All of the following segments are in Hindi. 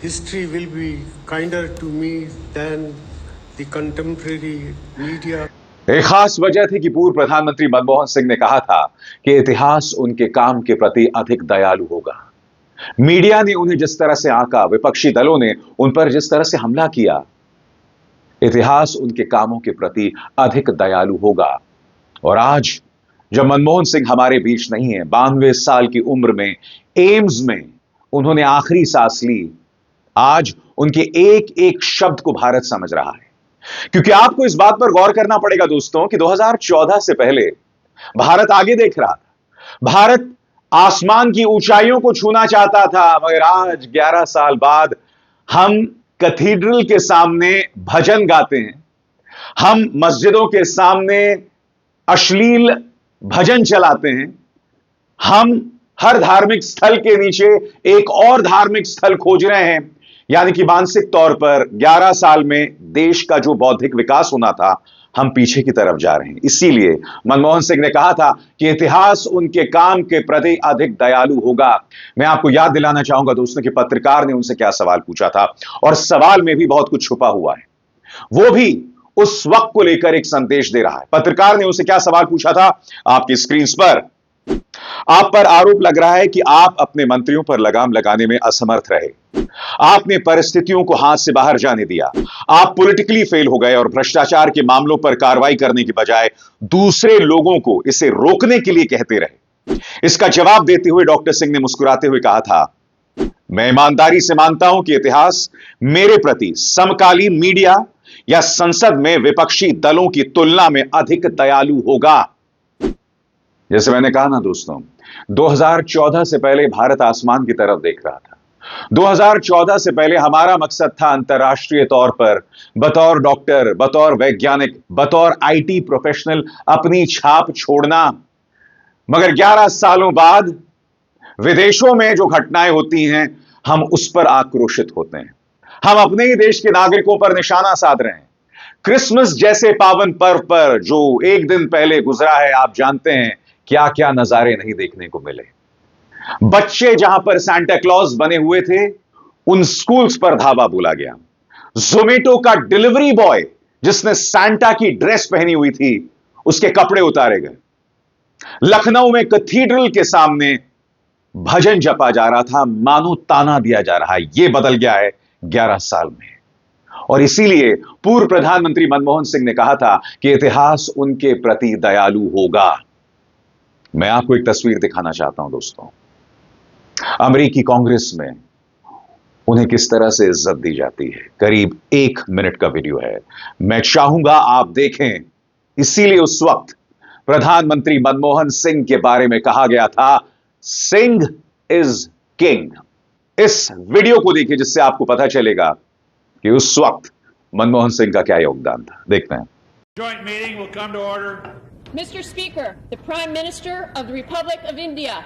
history will be kinder to me than the contemporary media. एक खास वजह थी कि पूर्व प्रधानमंत्री मनमोहन सिंह ने कहा था कि इतिहास उनके काम के प्रति अधिक दयालु होगा। मीडिया ने उन्हें जिस तरह से आंका, विपक्षी दलों ने उन पर जिस तरह से हमला किया, इतिहास उनके कामों के प्रति अधिक दयालु होगा। और आज जब मनमोहन सिंह हमारे बीच नहीं है, 92 साल की उम्र में एम्स में उन्होंने आखिरी सांस ली, आज उनके एक एक शब्द को भारत समझ रहा है। क्योंकि आपको इस बात पर गौर करना पड़ेगा दोस्तों कि 2014 से पहले भारत आगे देख रहा था, भारत आसमान की ऊंचाइयों को छूना चाहता था, मगर आज 11 साल बाद हम कैथेड्रल के सामने भजन गाते हैं, हम मस्जिदों के सामने अश्लील भजन चलाते हैं, हम हर धार्मिक स्थल के नीचे एक और धार्मिक स्थल खोज रहे हैं। यानी कि मानसिक तौर पर 11 साल में देश का जो बौद्धिक विकास होना था, हम पीछे की तरफ जा रहे हैं। इसीलिए मनमोहन सिंह ने कहा था कि इतिहास उनके काम के प्रति अधिक दयालु होगा। मैं आपको याद दिलाना चाहूंगा दोस्तों कि पत्रकार ने उनसे क्या सवाल पूछा था, और सवाल में भी बहुत कुछ छुपा हुआ है। वो भी उस वक्त को लेकर एक संदेश दे रहा है। पत्रकार ने उनसे क्या सवाल पूछा था, आपकी स्क्रीन पर आप पर आरोप लग रहा है कि आप अपने मंत्रियों पर लगाम लगाने में असमर्थ रहे, आपने परिस्थितियों को हाथ से बाहर जाने दिया, आप पॉलिटिकली फेल हो गए और भ्रष्टाचार के मामलों पर कार्रवाई करने की बजाय दूसरे लोगों को इसे रोकने के लिए कहते रहे। इसका जवाब देते हुए डॉक्टर सिंह ने मुस्कुराते हुए कहा था, मैं ईमानदारी से मानता हूं कि इतिहास मेरे प्रति समकालीन मीडिया या संसद में विपक्षी दलों की तुलना में अधिक दयालु होगा। जैसे मैंने कहा ना दोस्तों, 2014 से पहले भारत आसमान की तरफ देख रहा था। 2014 से पहले हमारा मकसद था अंतर्राष्ट्रीय तौर पर बतौर डॉक्टर, बतौर वैज्ञानिक, बतौर आईटी प्रोफेशनल अपनी छाप छोड़ना। मगर 11 सालों बाद विदेशों में जो घटनाएं होती हैं, हम उस पर आक्रोशित होते हैं। हम अपने ही देश के नागरिकों पर निशाना साध रहे हैं। क्रिसमस जैसे पावन पर्व पर जो एक दिन पहले गुजरा है, आप जानते हैं क्या क्या नजारे नहीं देखने को मिले। बच्चे जहां पर सांता क्लॉज बने हुए थे, उन स्कूल्स पर धावा बोला गया। जोमेटो का डिलीवरी बॉय जिसने सांता की ड्रेस पहनी हुई थी, उसके कपड़े उतारे गए। लखनऊ में कैथेड्रल के सामने भजन जपा जा रहा था, मानो ताना दिया जा रहा है। यह बदल गया है 11 साल में। और इसीलिए पूर्व प्रधानमंत्री मनमोहन सिंह ने कहा था कि इतिहास उनके प्रति दयालु होगा। मैं आपको एक तस्वीर दिखाना चाहता हूं दोस्तों। अमेरिकी कांग्रेस में उन्हें किस तरह से इज्जत दी जाती है। करीब 1 मिनट का वीडियो है, मैं चाहूंगा आप देखें। इसीलिए उस वक्त प्रधानमंत्री मनमोहन सिंह के बारे में कहा गया था, सिंह इज किंग। इस वीडियो को देखिए, जिससे आपको पता चलेगा कि उस वक्त मनमोहन सिंह का क्या योगदान था। देखते हैं। Joint meeting will come to order. Mr. Speaker, the Prime Minister of the Republic of India.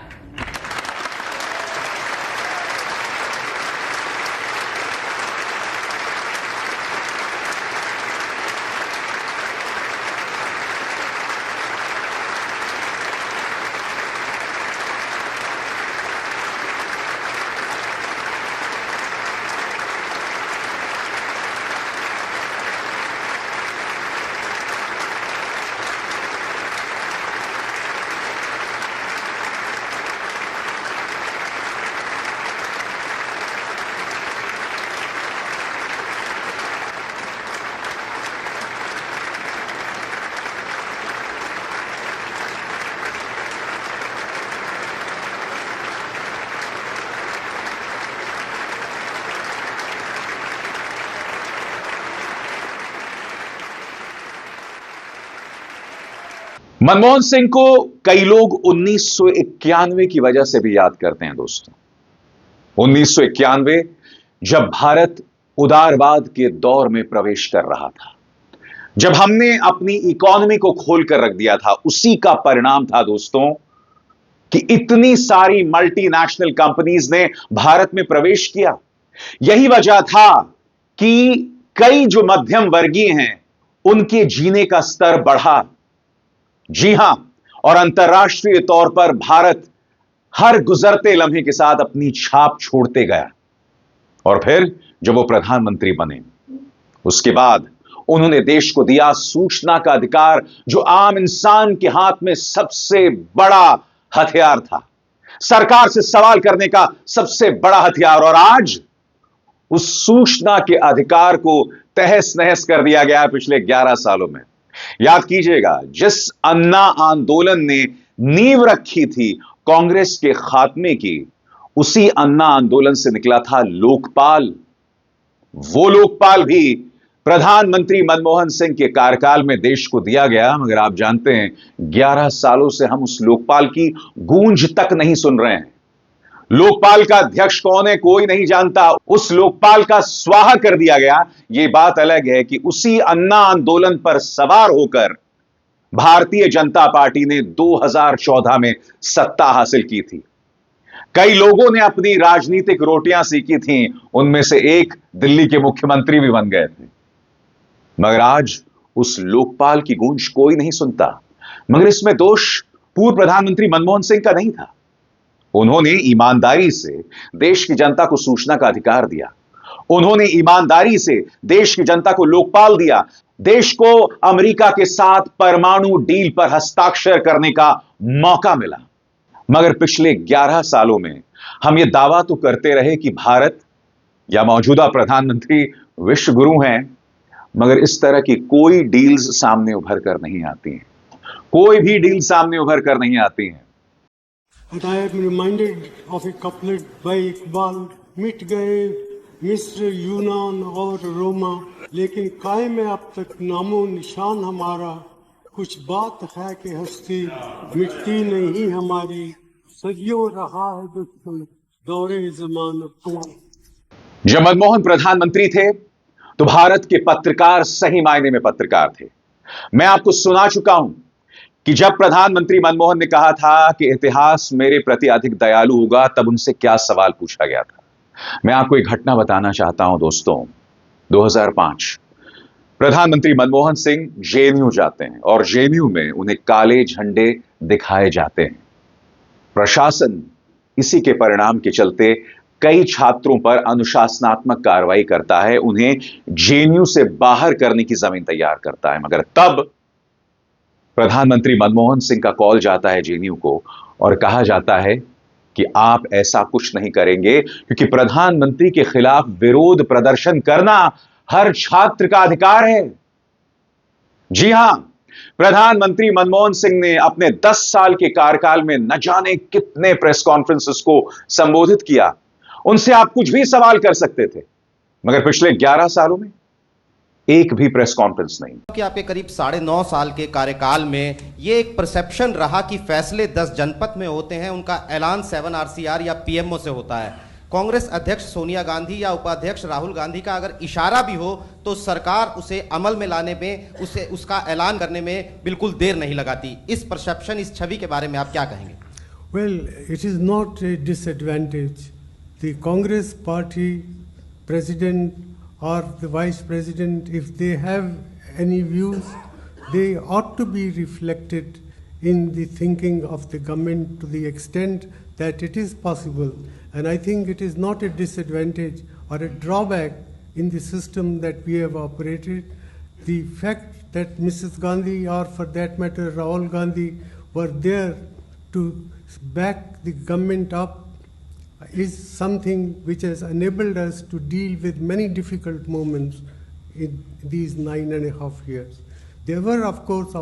Manmohan Singh को कई लोग 1991 की वजह से भी याद करते हैं दोस्तों। 1991 जब भारत उदारवाद के दौर में प्रवेश कर रहा था, जब हमने अपनी इकोनॉमी को खोल कर रख दिया था, उसी का परिणाम था दोस्तों कि इतनी सारी मल्टीनेशनल कंपनीज ने भारत में प्रवेश किया। यही वजह था कि कई जो मध्यम वर्गीय हैं, उनके जीने का स्तर बढ़ा। जी हां, और अंतर्राष्ट्रीय तौर पर भारत हर गुजरते लम्हे के साथ अपनी छाप छोड़ते गया। और फिर जब वो प्रधानमंत्री बने उसके बाद उन्होंने देश को दिया सूचना का अधिकार, जो आम इंसान के हाथ में सबसे बड़ा हथियार था, सरकार से सवाल करने का सबसे बड़ा हथियार। और आज उस सूचना के अधिकार को तहस नहस कर दिया गया पिछले 11 सालों में। याद कीजिएगा, जिस अन्ना आंदोलन ने नींव रखी थी कांग्रेस के खात्मे की, उसी अन्ना आंदोलन से निकला था लोकपाल। वो लोकपाल भी प्रधानमंत्री मनमोहन सिंह के कार्यकाल में देश को दिया गया, मगर आप जानते हैं 11 सालों से हम उस लोकपाल की गूंज तक नहीं सुन रहे हैं। लोकपाल का अध्यक्ष कौन है कोई नहीं जानता, उस लोकपाल का स्वाहा कर दिया गया। यह बात अलग है कि उसी अन्ना आंदोलन पर सवार होकर भारतीय जनता पार्टी ने 2014 में सत्ता हासिल की थी। कई लोगों ने अपनी राजनीतिक रोटियां सेकी थीं, उनमें से एक दिल्ली के मुख्यमंत्री भी बन गए थे। मगर आज उस लोकपाल की गूंज कोई नहीं सुनता। मगर इसमें दोष पूर्व प्रधानमंत्री मनमोहन सिंह का नहीं था। उन्होंने ईमानदारी से देश की जनता को सूचना का अधिकार दिया। उन्होंने ईमानदारी से देश की जनता को लोकपाल दिया। देश को अमेरिका के साथ परमाणु डील पर हस्ताक्षर करने का मौका मिला। मगर पिछले 11 सालों में हम यह दावा तो करते रहे कि भारत या मौजूदा प्रधानमंत्री विश्व गुरु हैं, मगर इस तरह की कोई डील्स सामने उभर कर नहीं आती हैं। कोई भी डील सामने उभर कर नहीं आती हैं। But I am reminded of a couplet by Iqbal, मिट गए मिस्र यूनान और रोमा, लेकिन कायम है अब तक नामो निशान हमारा, कुछ बात है कि हस्ती मिटती नहीं हमारी, सदियों रहा है दुश्मन दौरे ज़माना। जब मनमोहन प्रधानमंत्री थे तो भारत के पत्रकार सही मायने में पत्रकार थे। मैं आपको सुना चुका हूं कि जब प्रधानमंत्री मनमोहन ने कहा था कि इतिहास मेरे प्रति अधिक दयालु होगा, तब उनसे क्या सवाल पूछा गया था। मैं आपको एक घटना बताना चाहता हूं दोस्तों। 2005 प्रधानमंत्री मनमोहन सिंह जेएनयू जाते हैं और जेएनयू में उन्हें काले झंडे दिखाए जाते हैं। प्रशासन इसी के परिणाम के चलते कई छात्रों पर अनुशासनात्मक कार्रवाई करता है, उन्हें जेएनयू से बाहर करने की जमीन तैयार करता है। मगर तब प्रधानमंत्री मनमोहन सिंह का कॉल जाता है जेएनयू को और कहा जाता है कि आप ऐसा कुछ नहीं करेंगे, क्योंकि प्रधानमंत्री के खिलाफ विरोध प्रदर्शन करना हर छात्र का अधिकार है। जी हां, प्रधानमंत्री मनमोहन सिंह ने अपने 10 साल के कार्यकाल में न जाने कितने प्रेस कॉन्फ्रेंसेस को संबोधित किया। उनसे आप कुछ भी सवाल कर सकते थे, मगर पिछले 11 सालों में एक भी प्रेस कॉन्फ्रेंस नहीं। कि आपके करीब 9.5 साल के कार्यकाल में ये एक परसेप्शन रहा कि फैसले 10 जनपद में होते हैं, उनका ऐलान 7 RCR या पीएमओ से होता है। कांग्रेस अध्यक्ष सोनिया गांधी या उपाध्यक्ष राहुल गांधी का अगर इशारा भी हो तो सरकार उसे अमल में लाने में, उसे उसका ऐलान करने में बिल्कुल देर नहीं लगाती। इस परसेप्शन, इस छवि के बारे में आप क्या कहेंगे? Well, it is not a disadvantage. The Congress party president or the vice president, if they have any views, they ought to be reflected in the thinking of the government to the extent that it is possible. And I think it is not a disadvantage or a drawback in the system that we have operated. The fact that Mrs. Gandhi, or for that matter Rahul Gandhi, were there to back the government up is something which has enabled us to deal with many difficult moments in these 9.5 years. There were, of course,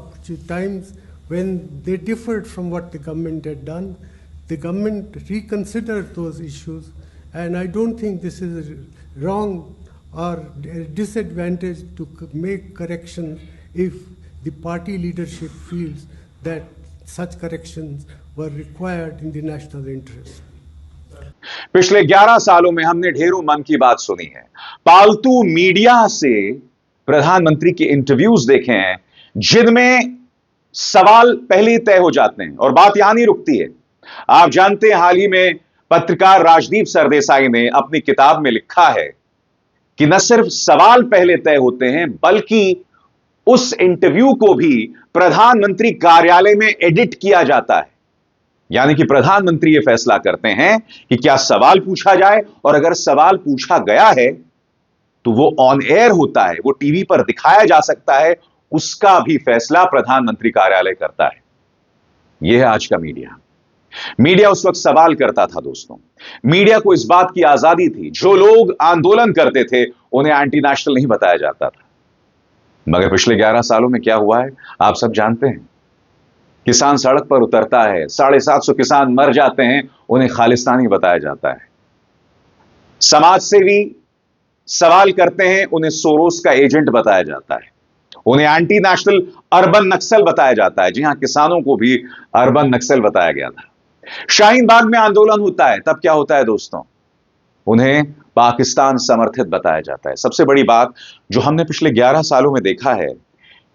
times when they differed from what the government had done. The government reconsidered those issues, and I don't think this is wrong or a disadvantage to make corrections if the party leadership feels that such corrections were required in the national interest. पिछले 11 सालों में हमने ढेरों मन की बात सुनी है। पालतू मीडिया से प्रधानमंत्री के इंटरव्यूज देखे हैं, जिनमें सवाल पहले ही तय हो जाते हैं और बात यहां नहीं रुकती है। आप जानते हैं, हाल ही में पत्रकार राजदीप सरदेसाई ने अपनी किताब में लिखा है कि न सिर्फ सवाल पहले तय होते हैं, बल्कि उस इंटरव्यू को भी प्रधानमंत्री कार्यालय में एडिट किया जाता है। यानी कि प्रधानमंत्री यह फैसला करते हैं कि क्या सवाल पूछा जाए, और अगर सवाल पूछा गया है तो वो ऑन एयर होता है, वो टीवी पर दिखाया जा सकता है, उसका भी फैसला प्रधानमंत्री कार्यालय करता है। यह है आज का मीडिया। मीडिया उस वक्त सवाल करता था दोस्तों। मीडिया को इस बात की आजादी थी, जो लोग आंदोलन करते थे उन्हें एंटी नेशनल नहीं बताया जाता था। मगर पिछले 11 सालों में क्या हुआ है आप सब जानते हैं। किसान सड़क पर उतरता है, 750 किसान मर जाते हैं, उन्हें खालिस्तानी बताया जाता है। समाज सेवी सवाल करते हैं, उन्हें सोरोस का एजेंट बताया जाता है। उन्हें एंटी नेशनल अर्बन नक्सल बताया जाता है। जी हां, किसानों को भी अर्बन नक्सल बताया गया था। शाहीन बाग में आंदोलन होता है, तब क्या होता है दोस्तों, उन्हें पाकिस्तान समर्थित बताया जाता है। सबसे बड़ी बात जो हमने पिछले 11 सालों में देखा है,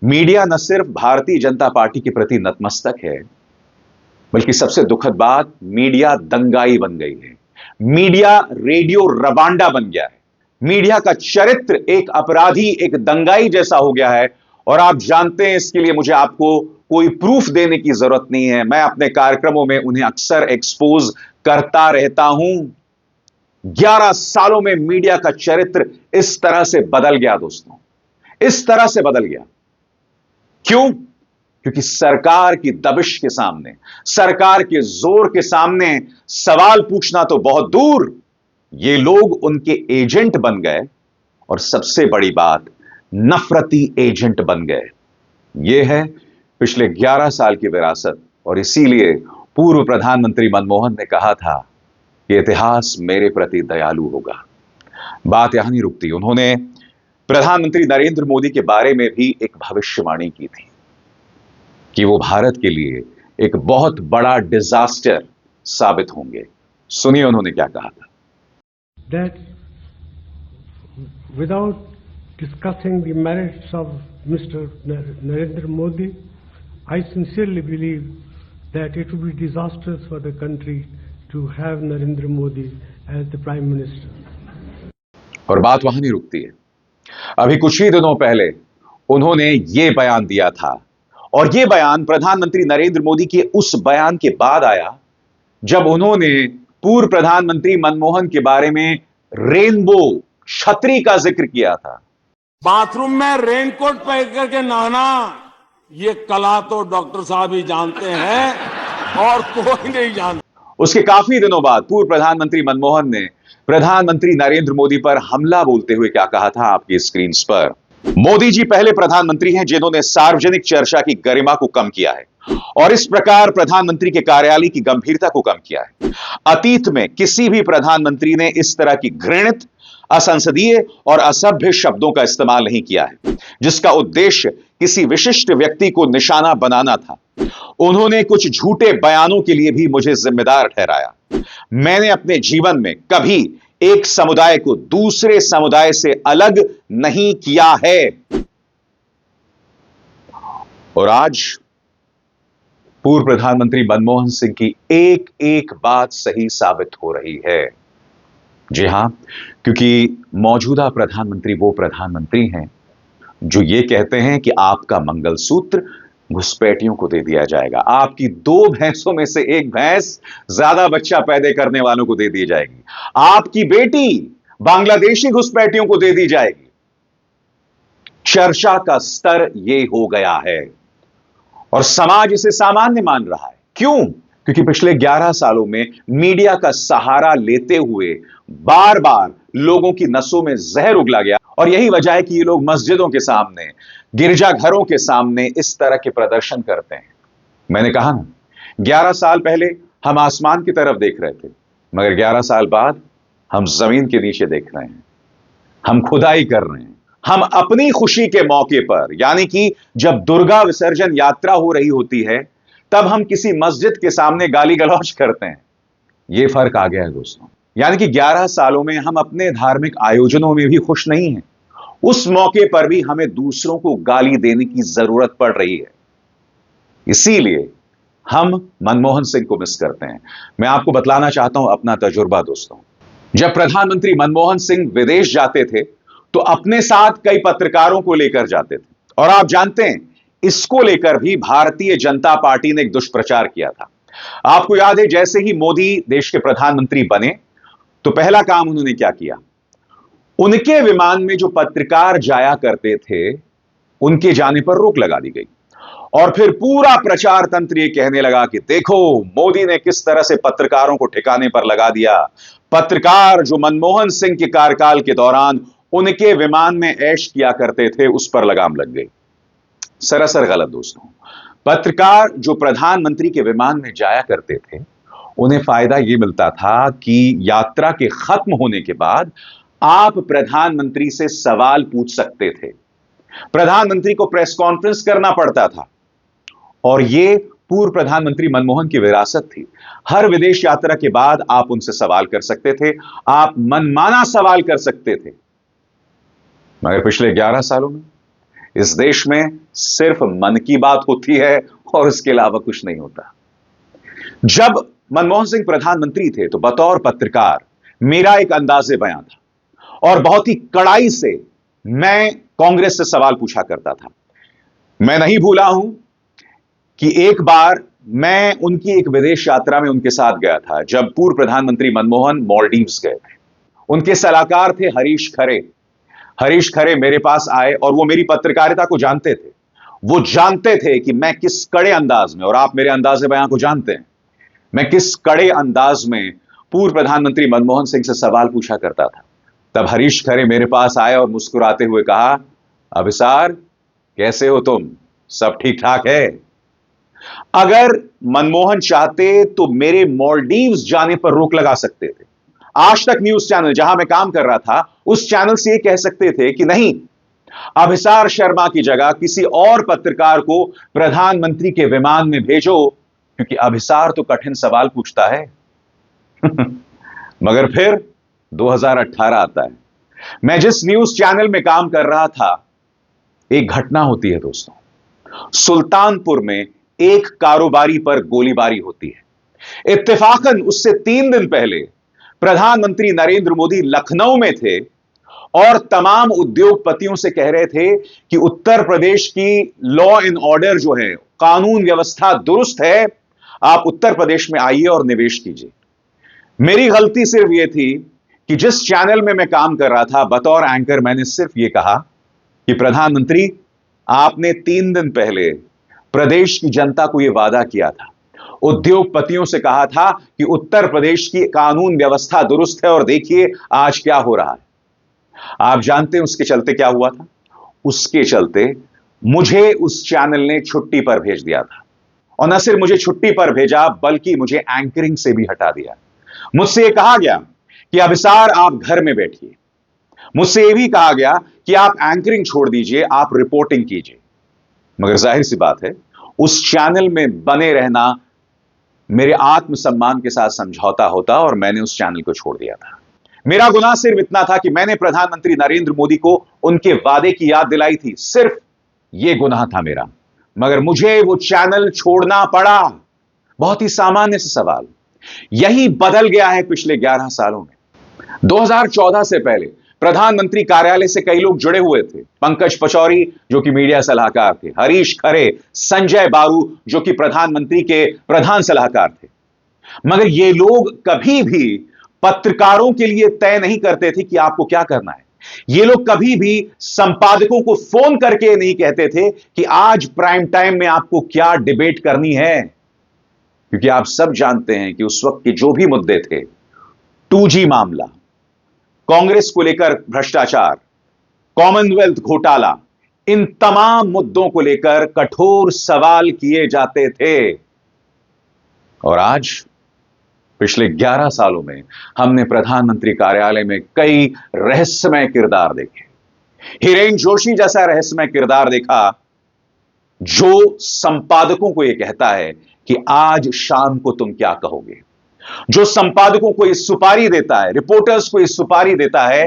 मीडिया न सिर्फ भारतीय जनता पार्टी के प्रति नतमस्तक है, बल्कि सबसे दुखद बात, मीडिया दंगाई बन गई है। मीडिया रेडियो रवांडा बन गया है। मीडिया का चरित्र एक अपराधी, एक दंगाई जैसा हो गया है। और आप जानते हैं, इसके लिए मुझे आपको कोई प्रूफ देने की जरूरत नहीं है। मैं अपने कार्यक्रमों में उन्हें अक्सर एक्सपोज करता रहता हूं। 11 सालों में मीडिया का चरित्र इस तरह से बदल गया दोस्तों, इस तरह से बदल गया। क्यों? क्योंकि सरकार की दबिश के सामने, सरकार के जोर के सामने सवाल पूछना तो बहुत दूर, ये लोग उनके एजेंट बन गए। और सबसे बड़ी बात, नफरती एजेंट बन गए। यह है पिछले 11 साल की विरासत। और इसीलिए पूर्व प्रधानमंत्री मनमोहन ने कहा था कि इतिहास मेरे प्रति दयालु होगा। बात यहां नहीं रुकती। उन्होंने प्रधानमंत्री नरेंद्र मोदी के बारे में भी एक भविष्यवाणी की थी कि वो भारत के लिए एक बहुत बड़ा डिजास्टर साबित होंगे। सुनिए उन्होंने क्या कहा था। That without discussing the merits of Mr. Narendra Modi, I sincerely believe that it would be disastrous for the country to have Narendra Modi as the Prime Minister. और बात वहां नहीं रुकती है। अभी कुछ ही दिनों पहले उन्होंने यह बयान दिया था, और यह बयान प्रधानमंत्री नरेंद्र मोदी के उस बयान के बाद आया जब उन्होंने पूर्व प्रधानमंत्री मनमोहन के बारे में रेनबो छतरी का जिक्र किया था। बाथरूम में रेनकोट पहन करके नहाना, ये कला तो डॉक्टर साहब ही जानते हैं और कोई नहीं जानता। उसके काफी दिनों बाद पूर्व प्रधानमंत्री मनमोहन ने प्रधानमंत्री नरेंद्र मोदी पर हमला बोलते हुए क्या कहा था आपकी स्क्रीन पर। मोदी जी पहले प्रधानमंत्री हैं जिन्होंने सार्वजनिक चर्चा की गरिमा को कम किया है, और इस प्रकार प्रधानमंत्री के कार्यालय की गंभीरता को कम किया है। अतीत में किसी भी प्रधानमंत्री ने इस तरह की घृणित, असंसदीय और असभ्य शब्दों का इस्तेमाल नहीं किया है, जिसका उद्देश्य किसी विशिष्ट व्यक्ति को निशाना बनाना था। उन्होंने कुछ झूठे बयानों के लिए भी मुझे जिम्मेदार ठहराया। मैंने अपने जीवन में कभी एक समुदाय को दूसरे समुदाय से अलग नहीं किया है। और आज पूर्व प्रधानमंत्री मनमोहन सिंह की एक एक बात सही साबित हो रही है। जी हां, क्योंकि मौजूदा प्रधानमंत्री वो प्रधानमंत्री हैं जो ये कहते हैं कि आपका मंगलसूत्र घुसपैठियों को दे दिया जाएगा, आपकी 2 भैंसों में से एक भैंस ज्यादा बच्चा पैदा करने वालों को दे दी जाएगी, आपकी बेटी बांग्लादेशी घुसपैठियों को दे दी जाएगी। चर्चा का स्तर ये हो गया है और समाज इसे सामान्य मान रहा है। क्यों? क्योंकि पिछले 11 सालों में मीडिया का सहारा लेते हुए बार बार लोगों की नसों में जहर उगला गया। और यही वजह है कि ये लोग मस्जिदों के सामने, गिरजाघरों के सामने इस तरह के प्रदर्शन करते हैं। मैंने कहा ना, 11 साल पहले हम आसमान की तरफ देख रहे थे, मगर 11 साल बाद हम जमीन के नीचे देख रहे हैं, हम खुदाई कर रहे हैं। हम अपनी खुशी के मौके पर, यानी कि जब दुर्गा विसर्जन यात्रा हो रही होती है, तब हम किसी मस्जिद के सामने गाली गलौज करते हैं। यह फर्क आ गया है दोस्तों। यानी कि 11 सालों में हम अपने धार्मिक आयोजनों में भी खुश नहीं हैं, उस मौके पर भी हमें दूसरों को गाली देने की जरूरत पड़ रही है। इसीलिए हम मनमोहन सिंह को मिस करते हैं। मैं आपको बतलाना चाहता हूं अपना तजुर्बा दोस्तों। जब प्रधानमंत्री मनमोहन सिंह विदेश जाते थे तो अपने साथ कई पत्रकारों को लेकर जाते थे, और आप जानते हैं इसको लेकर भी भारतीय जनता पार्टी ने एक दुष्प्रचार किया था। आपको याद है, जैसे ही मोदी देश के प्रधानमंत्री बने तो पहला काम उन्होंने क्या किया? उनके विमान में जो पत्रकार जाया करते थे, उनके जाने पर रोक लगा दी गई। और फिर पूरा प्रचार तंत्र यह कहने लगा कि देखो मोदी ने किस तरह से पत्रकारों को ठिकाने पर लगा दिया। पत्रकार जो मनमोहन सिंह के कार्यकाल के दौरान उनके विमान में ऐश किया करते थे, उस पर लगाम लग गई। सरासर गलत दोस्तों। पत्रकार जो प्रधानमंत्री के विमान में जाया करते थे, उन्हें फायदा यह मिलता था कि यात्रा के खत्म होने के बाद आप प्रधानमंत्री से सवाल पूछ सकते थे। प्रधानमंत्री को प्रेस कॉन्फ्रेंस करना पड़ता था और यह पूर्व प्रधानमंत्री मनमोहन की विरासत थी। हर विदेश यात्रा के बाद आप उनसे सवाल कर सकते थे, आप मनमाना सवाल कर सकते थे। मगर पिछले 11 सालों में इस देश में सिर्फ मन की बात होती है और इसके अलावा कुछ नहीं होता। जब मनमोहन सिंह प्रधानमंत्री थे तो बतौर पत्रकार मेरा एक अंदाजे बयां था और बहुत ही कड़ाई से मैं कांग्रेस से सवाल पूछा करता था। मैं नहीं भूला हूं कि एक बार मैं उनकी एक विदेश यात्रा में उनके साथ गया था, जब पूर्व प्रधानमंत्री मनमोहन मालदीव्स गए थे। उनके सलाहकार थे हरीश खरे। हरीश खरे मेरे पास आए और वो मेरी पत्रकारिता को जानते थे। वो जानते थे कि मैं किस कड़े अंदाज में, और आप मेरे अंदाजे बयां को जानते हैं, मैं किस कड़े अंदाज में पूर्व प्रधानमंत्री मनमोहन सिंह से सवाल पूछा करता था। तब हरीश खरे मेरे पास आए और मुस्कुराते हुए कहा, अभिसार कैसे हो तुम, सब ठीक ठाक है? अगर मनमोहन चाहते तो मेरे मालदीव्स जाने पर रोक लगा सकते थे। आज तक न्यूज चैनल जहां मैं काम कर रहा था, उस चैनल से यह कह सकते थे कि नहीं, अभिसार शर्मा की जगह किसी और पत्रकार को प्रधानमंत्री के विमान में भेजो, क्योंकि अभिसार तो कठिन सवाल पूछता है। मगर फिर 2018 आता है। मैं जिस न्यूज चैनल में काम कर रहा था, एक घटना होती है दोस्तों। सुल्तानपुर में एक कारोबारी पर गोलीबारी होती है। इत्तेफाकन उससे 3 दिन पहले प्रधानमंत्री नरेंद्र मोदी लखनऊ में थे और तमाम उद्योगपतियों से कह रहे थे कि उत्तर प्रदेश की लॉ एंड ऑर्डर जो है, कानून व्यवस्था दुरुस्त है, आप उत्तर प्रदेश में आइए और निवेश कीजिए। मेरी गलती सिर्फ यह थी कि जिस चैनल में मैं काम कर रहा था बतौर एंकर, मैंने सिर्फ यह कहा कि प्रधानमंत्री, आपने 3 दिन पहले प्रदेश की जनता को यह वादा किया था, उद्योगपतियों से कहा था कि उत्तर प्रदेश की कानून व्यवस्था दुरुस्त है, और देखिए आज क्या हो रहा है। आप जानते हैं उसके चलते क्या हुआ था? उसके चलते मुझे उस चैनल ने छुट्टी पर भेज दिया था, और न सिर्फ मुझे छुट्टी पर भेजा बल्कि मुझे एंकरिंग से भी हटा दिया। मुझसे यह कहा गया कि अभिसार आप घर में बैठिए। मुझसे यह भी कहा गया कि आप एंकरिंग छोड़ दीजिए, आप रिपोर्टिंग कीजिए। मगर जाहिर सी बात है, उस चैनल में बने रहना मेरे आत्मसम्मान के साथ समझौता होता और मैंने उस चैनल को छोड़ दिया था। मेरा गुनाह सिर्फ इतना था कि मैंने प्रधानमंत्री नरेंद्र मोदी को उनके वादे की याद दिलाई थी, सिर्फ यह गुनाह था मेरा। मगर मुझे वो चैनल छोड़ना पड़ा। बहुत ही सामान्य सा सवाल। यही बदल गया है पिछले 11 सालों में। 2014 से पहले प्रधानमंत्री कार्यालय से कई लोग जुड़े हुए थे। पंकज पचौरी जो कि मीडिया सलाहकार थे, हरीश खरे, संजय बारू जो कि प्रधानमंत्री के प्रधान सलाहकार थे। मगर ये लोग कभी भी पत्रकारों के लिए तय नहीं करते थे कि आपको क्या करना है। ये लोग कभी भी संपादकों को फोन करके नहीं कहते थे कि आज प्राइम टाइम में आपको क्या डिबेट करनी है, क्योंकि आप सब जानते हैं कि उस वक्त के जो भी मुद्दे थे, 2G मामला, कांग्रेस को लेकर भ्रष्टाचार, कॉमनवेल्थ घोटाला, इन तमाम मुद्दों को लेकर कठोर सवाल किए जाते थे। और आज पिछले 11 सालों में हमने प्रधानमंत्री कार्यालय में कई रहस्यमय किरदार देखे। हिरेन जोशी जैसा रहस्यमय किरदार देखा जो संपादकों को यह कहता है कि आज शाम को तुम क्या कहोगे, जो संपादकों को इस सुपारी देता है, रिपोर्टर्स को इस सुपारी देता है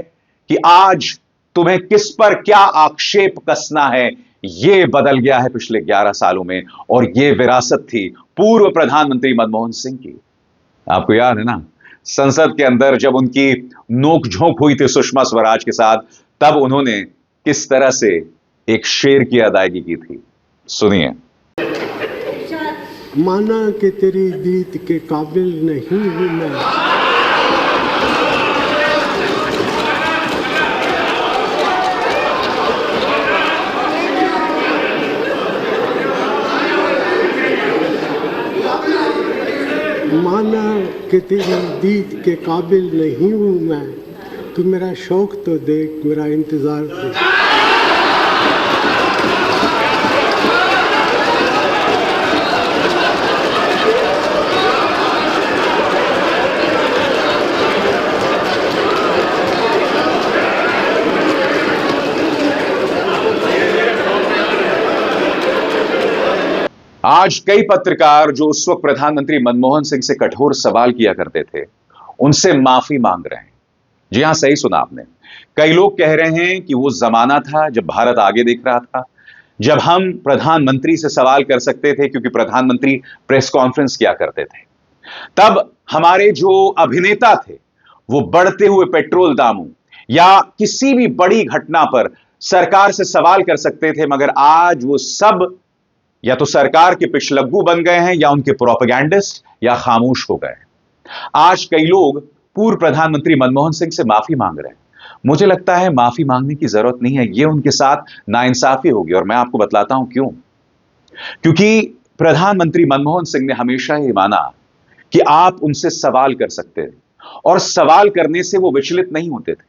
कि आज तुम्हें किस पर क्या आक्षेप कसना है। यह बदल गया है पिछले 11 सालों में, और यह विरासत थी पूर्व प्रधानमंत्री मनमोहन सिंह की। आपको याद है ना, संसद के अंदर जब उनकी नोकझोंक हुई थी सुषमा स्वराज के साथ, तब उन्होंने किस तरह से एक शेर की अदायगी की थी। सुनिए। माना कि तेरी दीद के काबिल नहीं हूँ मैं। माना कि तेरी दीद के काबिल नहीं हूँ मैं, तू मेरा शौक तो देख, मेरा इंतज़ार देख। आज कई पत्रकार जो उस वक्त प्रधानमंत्री मनमोहन सिंह से कठोर सवाल किया करते थे, उनसे माफी मांग रहे हैं। जी हां, सही सुना आपने। कई लोग कह रहे हैं कि वो जमाना था जब भारत आगे देख रहा था, जब हम प्रधानमंत्री से सवाल कर सकते थे क्योंकि प्रधानमंत्री प्रेस कॉन्फ्रेंस किया करते थे। तब हमारे जो अभिनेता थे वो बढ़ते हुए पेट्रोल दामों या किसी भी बड़ी घटना पर सरकार से सवाल कर सकते थे, मगर आज वो सब या तो सरकार के पिछलग्गू बन गए हैं या उनके प्रोपेगेंडिस्ट या खामोश हो गए। आज कई लोग पूर्व प्रधानमंत्री मनमोहन सिंह से माफी मांग रहे हैं। मुझे लगता है माफी मांगने की जरूरत नहीं है, यह उनके साथ नाइंसाफी होगी और मैं आपको बतलाता हूं क्यों। क्योंकि प्रधानमंत्री मनमोहन सिंह ने हमेशा ही माना कि आप उनसे सवाल कर सकते थे और सवाल करने से वो विचलित नहीं होते थे।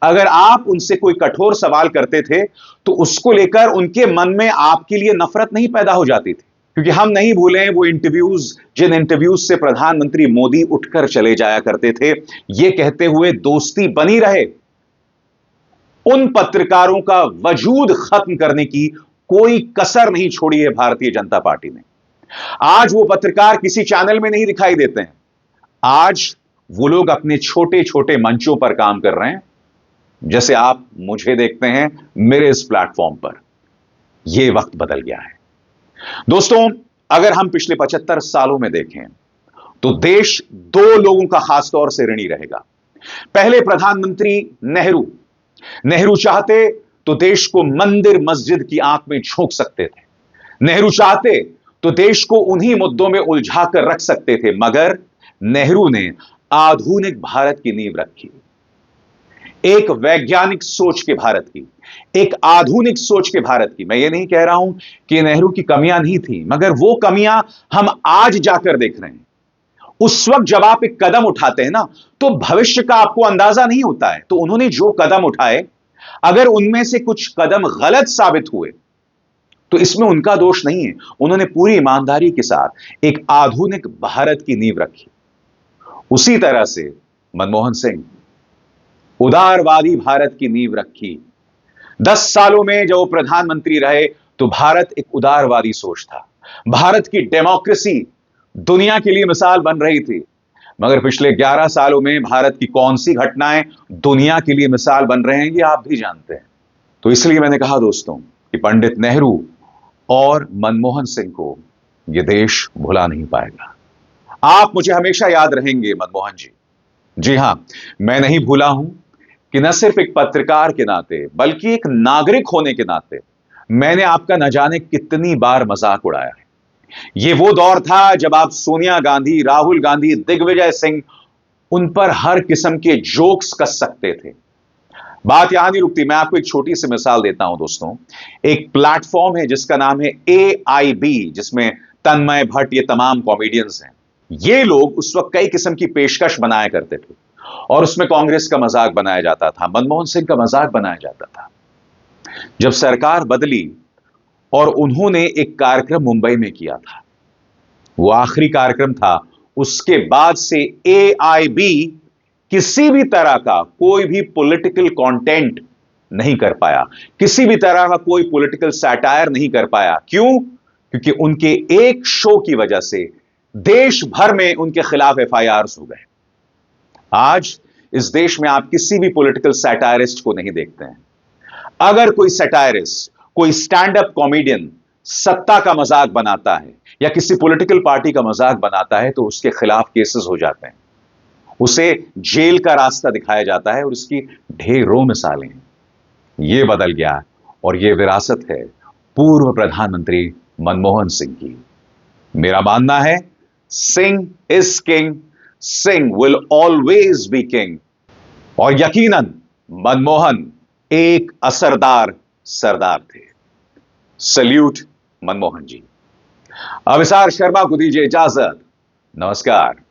अगर आप उनसे कोई कठोर सवाल करते थे तो उसको लेकर उनके मन में आपके लिए नफरत नहीं पैदा हो जाती थी। क्योंकि हम नहीं भूलें वो इंटरव्यूज, जिन इंटरव्यूज से प्रधानमंत्री मोदी उठकर चले जाया करते थे, ये कहते हुए दोस्ती बनी रहे, उन पत्रकारों का वजूद खत्म करने की कोई कसर नहीं छोड़ी है भारतीय जनता पार्टी ने। आज वो पत्रकार किसी चैनल में नहीं दिखाई देते हैं। आज वो लोग अपने छोटे छोटे मंचों पर काम कर रहे हैं, जैसे आप मुझे देखते हैं मेरे इस प्लेटफॉर्म पर। यह वक्त बदल गया है दोस्तों। अगर हम पिछले 75 सालों में देखें तो देश दो लोगों का खासतौर से ऋणी रहेगा। पहले प्रधानमंत्री नेहरू चाहते तो देश को मंदिर मस्जिद की आंख में झोंक सकते थे। नेहरू चाहते तो देश को उन्हीं मुद्दों में उलझा कर रख सकते थे, मगर नेहरू ने आधुनिक भारत की नींव रखी, एक वैज्ञानिक सोच के भारत की, एक आधुनिक सोच के भारत की। मैं ये नहीं कह रहा हूं कि नेहरू की कमियां नहीं थी, मगर वो कमियां हम आज जाकर देख रहे हैं। उस वक्त जब आप एक कदम उठाते हैं ना, तो भविष्य का आपको अंदाजा नहीं होता है। तो उन्होंने जो कदम उठाए, अगर उनमें से कुछ कदम गलत साबित हुए तो इसमें उनका दोष नहीं है। उन्होंने पूरी ईमानदारी के साथ एक आधुनिक भारत की नींव रखी। उसी तरह से मनमोहन सिंह उदारवादी भारत की नींव रखी। 10 सालों में जब वो प्रधानमंत्री रहे तो भारत एक उदारवादी सोच था। भारत की डेमोक्रेसी दुनिया के लिए मिसाल बन रही थी, मगर पिछले 11 सालों में भारत की कौन सी घटनाएं दुनिया के लिए मिसाल बन रहे हैं, ये आप भी जानते हैं। तो इसलिए मैंने कहा दोस्तों कि पंडित नेहरू और मनमोहन सिंह को यह देश भुला नहीं पाएगा। आप मुझे हमेशा याद रहेंगे मनमोहन जी। जी हां, मैं नहीं भूला हूं कि न सिर्फ एक पत्रकार के नाते बल्कि एक नागरिक होने के नाते मैंने आपका न जाने कितनी बार मजाक उड़ाया है। यह वो दौर था जब आप सोनिया गांधी, राहुल गांधी, दिग्विजय सिंह, उन पर हर किस्म के जोक्स कस सकते थे। बात यहां नहीं रुकती, मैं आपको एक छोटी सी मिसाल देता हूं दोस्तों। एक प्लेटफॉर्म है जिसका नाम है AIB, जिसमें तन्मय भट्ट, ये तमाम कॉमेडियंस हैं। ये लोग उस वक्त कई किस्म की पेशकश बनाया करते थे और उसमें कांग्रेस का मजाक बनाया जाता था, मनमोहन सिंह का मजाक बनाया जाता था। जब सरकार बदली और उन्होंने एक कार्यक्रम मुंबई में किया था, वो आखिरी कार्यक्रम था, उसके बाद से AIB किसी भी तरह का कोई भी पॉलिटिकल कंटेंट नहीं कर पाया, किसी भी तरह का कोई पॉलिटिकल सैटायर नहीं कर पाया। क्यों? क्योंकि उनके एक शो की वजह से देश भर में उनके खिलाफ FIRs हो गए। आज इस देश में आप किसी भी पॉलिटिकल सैटायरिस्ट को नहीं देखते हैं। अगर कोई सैटायरिस्ट, कोई स्टैंड अप कॉमेडियन सत्ता का मजाक बनाता है या किसी पॉलिटिकल पार्टी का मजाक बनाता है तो उसके खिलाफ केसेस हो जाते हैं, उसे जेल का रास्ता दिखाया जाता है और उसकी ढेरों मिसालें हैं। यह बदल गया और यह विरासत है पूर्व प्रधानमंत्री मनमोहन सिंह की। मेरा मानना है Singh is king, Singh will always be king. और यकीनन मनमोहन एक असरदार सरदार थे। सल्यूट मनमोहन जी। अविसार शर्मा को दीजिए इजाजत। नमस्कार।